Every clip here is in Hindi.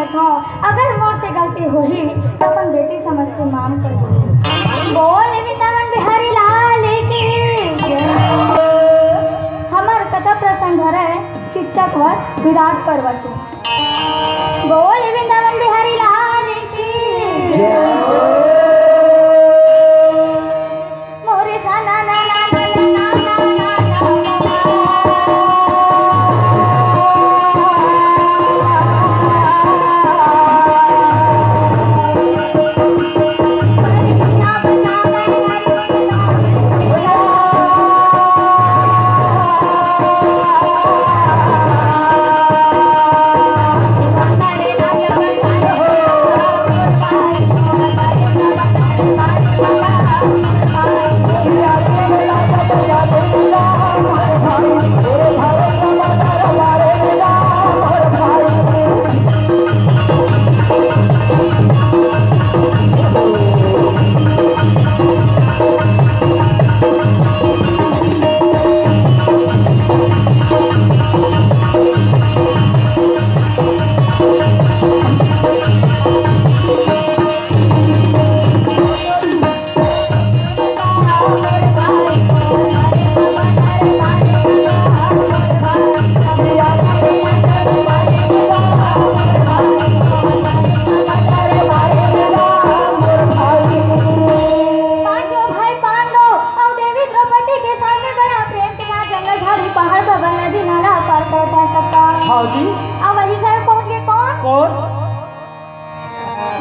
देखो अगर मोर से गलती हुई तो अपन बेटी समझ के माम कर दो। बोल वृंदावन बिहारी लाल की हमार कथा प्रसंग है शिक्षक व विराट पर्वत। बोल वृंदावन बिहारी लाल की मोरे सा ना ना ना ना ना ना ना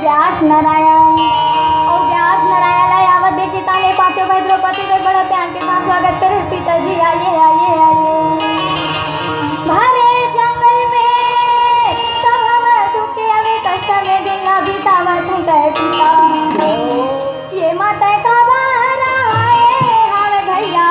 व्यास नारायण और व्यास नारायण आवत देखी ताने पांचों भाई द्रौपदी को बड़ा प्यार के साथ स्वागत करे। पिताजी आइए आइए आइए। भरे जंगल में तो हम दुखे अवे कष्ट में दिन बितावत है कहे पिता ये माता का बाहर आए हाल भैया।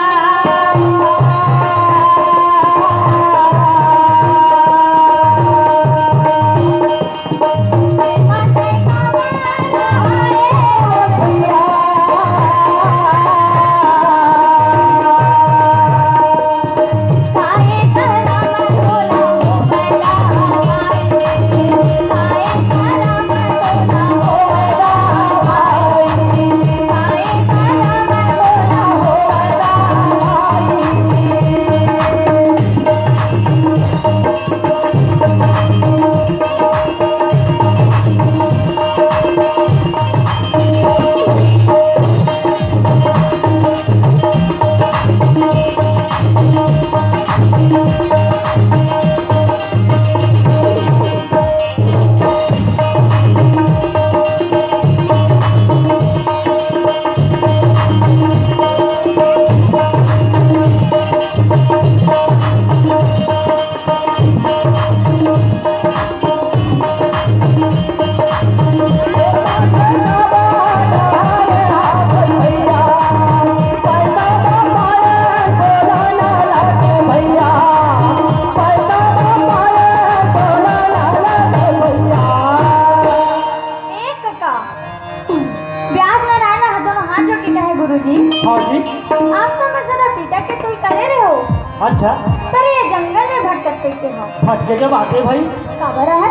अच्छा पर ये जंगल में भटकत कैसे हो? भटके जब आते भाई खबर है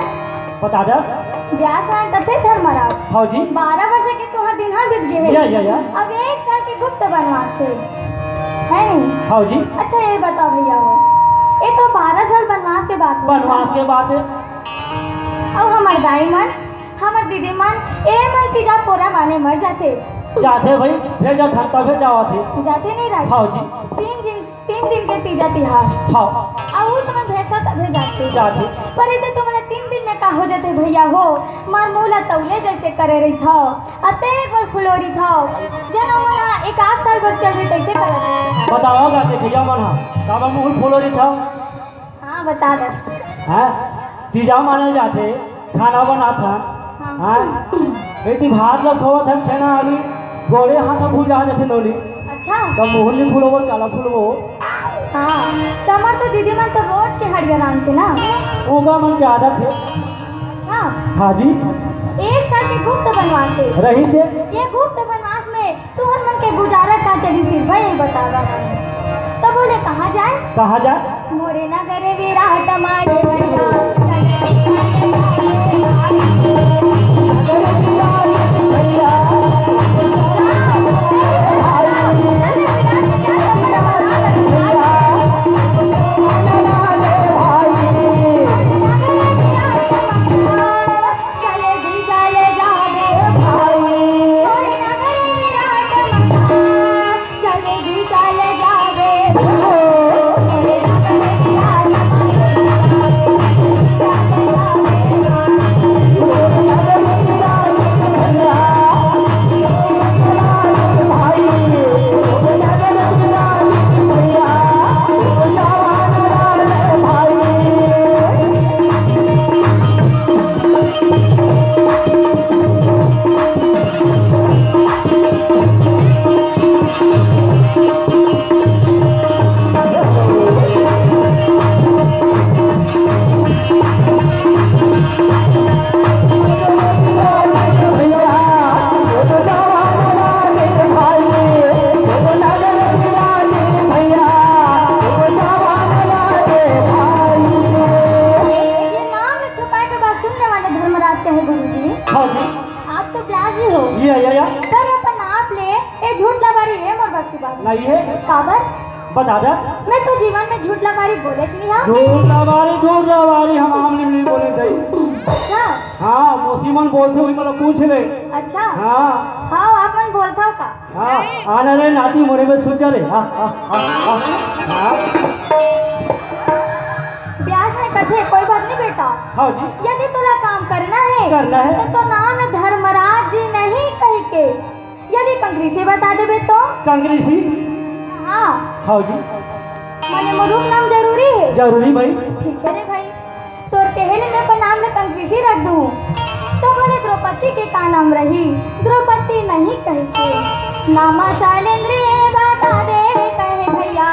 बता दे। व्यास आए कथे धर्मराज। हाँ जी 12 वर्ष के तुम्हारे दिन हाँ बीत गए या। अब 1 साल के गुप्त वनवास है नहीं? हाँ जी। अच्छा ये बताओ भैया हो ये तो 12 साल वनवास के बाद वनवास के बाद अब हमारे दाई मन हमारे दीदी मन ए मन तीजा पोरा माने मर जाते भाई फिर जब धरता फिर जावा थे जाते नहीं रहे। हाँ जी 3 दिन के तीजा तिहार। हाँ अब वो तुम्हें भेजता तभी जाते पर इसे तुम्हारे 3 दिन में का हो जाते भैया हो मार मूला तौले जैसे करे रही था अते एक बार फुलोरी था जना मना 1 साल भर चल रही कैसे करे बताओ गाते भैया मना काबा मूल फुलोरी था। हाँ बता दे। हैं तीजा माने जाते खाना बना था। हाँ बेटी भात लग खवा था छेना अभी गोरे हाथ भूजा जाते नोली। अच्छा तो मोहनी फूलो काला फूलो। हाँ तमर तो दीदी मन तो रोज के हड़िया रांधते ना उनका मन की आदत है। हाँ हाँ जी 1 साल के गुप्त वनवास से रही से ये गुप्त वनवास में तुहर मन के गुजारा का चली सिर्फ यही बतावा तो बोले कहाँ जाए? मोरे नगर विराट मारे भैया है गुरुजी। हाँ जी आप तो ब्याज ही हो। या सर अपन आप ले ए झूठ लबारी है मोर बस की बात नहीं है काबर बता दे। मैं तो जीवन में झूठ लबारी बोले नहीं हाँ। झूठ लवारी हम आमने नहीं बोले गई। अच्छा हाँ मोसीमन बोलते हुए मतलब पूछ ले। अच्छा हाँ हाँ आप मन बोलता हो का। हाँ आना रे नाती मोरे में सुन चले। हाँ हाँ हाँ हाँ ब्याज में कथे कोई बात नहीं बेटा। हाँ जी यदि तुला काम करना है तो नाम धर्मराज जी नहीं कह के यदि कंग्रेसी बता देबे तो। कांग्रेसी हाँ हाँ जी माने मुरुम नाम जरूरी है। जरूरी भाई। ठीक है रे भाई तोर कहले में पर नाम में कंग्रेसी रख दूँ तो बोले द्रौपदी के का नाम रही द्रौपदी नहीं कहते नामा शैलेंद्र बता दे कहे भैया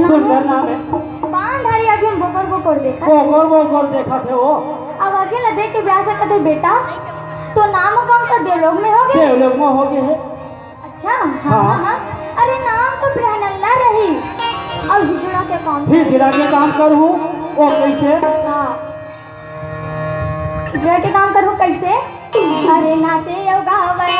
सुंदर नाम है। पान धारी अर्जुन बोकर देखा। बोकर देखा थे वो। अब आगे ल देख के ब्याह से कहते बेटा तो नाम कौन सा देवलोक में हो गए। देवलोक में हो गए है। अच्छा हाँ। अरे नाम तो ब्रहनल्ला रही अब हिजड़ा के काम। हिजड़ा के काम करूँ वो कैसे। हाँ हिजड़ा के काम करूँ कैसे। अरे नाचे यो गावे